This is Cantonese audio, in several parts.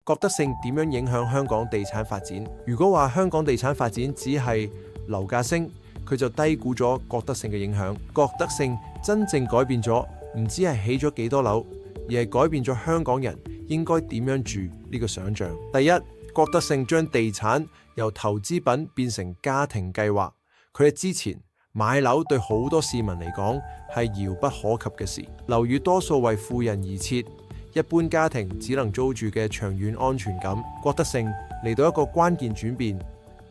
覺得性點樣影響香港地產發展？如果話香港地產發展只係樓價升，佢就低估咗覺得性嘅影響。覺得性真正改變咗，唔止係起咗幾多樓，而係改變咗香港人應該點樣住呢個想像。第一，覺得性將地產由投資品變成家庭計劃。佢喺之前買樓對好多市民嚟講係遙不可及嘅事，樓宇多數為富人而設，一般家庭只能租住嘅長遠安全感。覺得性嚟到一個關鍵轉變，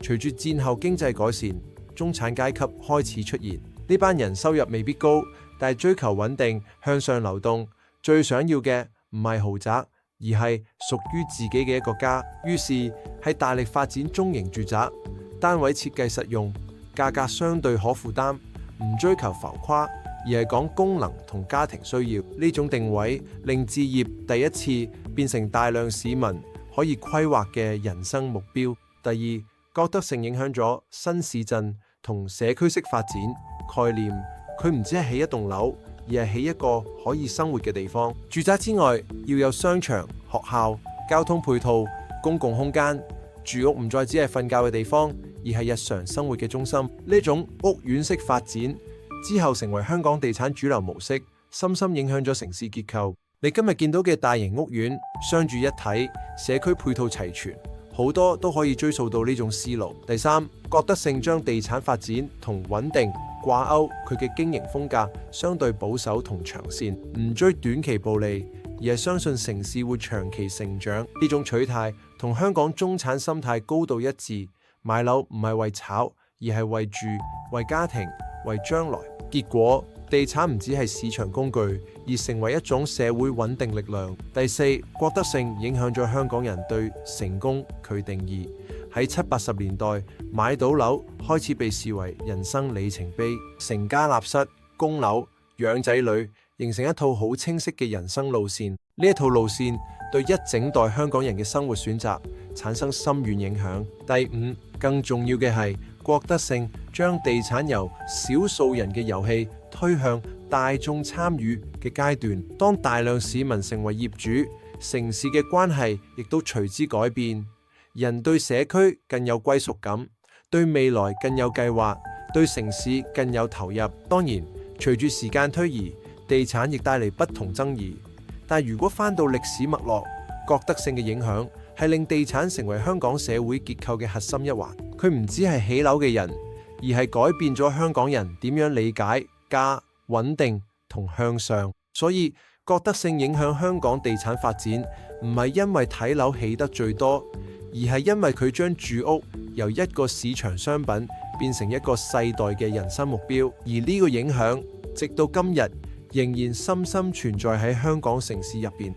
隨住戰後經濟改善，中產階級開始出現。呢班人收入未必高，但係追求穩定向上流動，最想要嘅唔係豪宅，而係屬於自己嘅一個家。於是喺大力發展中型住宅，單位設計實用，價格相對可負擔，唔追求浮誇，而係講功能同家庭需要。呢種定位令置業第一次變成大量市民可以規劃嘅人生目標。第二，覺得性影響咗新市鎮同社區式發展概念。佢唔止係起一棟樓，而係起一個可以生活嘅地方。住宅之外，要有商場、學校、交通配套、公共空間。住屋唔再只係瞓覺嘅地方，而係日常生活嘅中心。呢種屋苑式發展之後成為香港地產主流模式，深深影響咗城市結構。你今日見到嘅大型屋苑，商住一體，社區配套齊全，好多都可以追溯到呢種思路。第三，覺得性將地產發展同穩定掛鈎，佢嘅經營風格相對保守同長線，唔追短期暴利，而係相信城市會長期成長。呢種取態同香港中產心態高度一致。買樓唔係為炒，而係為住、為家庭、為將來。結果，地產唔只係市場工具，而成為一種社會穩定力量。第四，覺得性影響咗香港人對成功佢定義。喺70、80年代，買到樓開始被視為人生里程碑，成家立室、供樓、養仔女，形成一套好清晰嘅人生路線。呢一套路線對一整代香港人嘅生活選擇產生深遠影響。第五，更重要嘅係，覺得性將地產由少數人嘅遊戲推向大眾參與嘅階段。當大量市民成為業主，城市嘅關係亦都隨之改變。人對社區更有歸屬感，對未來更有計劃，對城市更有投入。當然，隨住時間推移，地產亦帶嚟不同爭議。但如果翻到歷史脈絡，覺得性嘅影響係令地產成為香港社會結構嘅核心一環。佢唔只係起樓嘅人，而係改變咗香港人點樣理解家、穩定同向上。所以覺得性影響香港地產發展，唔係因為睇樓起得最多，而係因為佢將住屋由一個市場商品變成一個世代嘅人生目標。而呢個影響直到今日仍然深深存在喺香港城市入邊。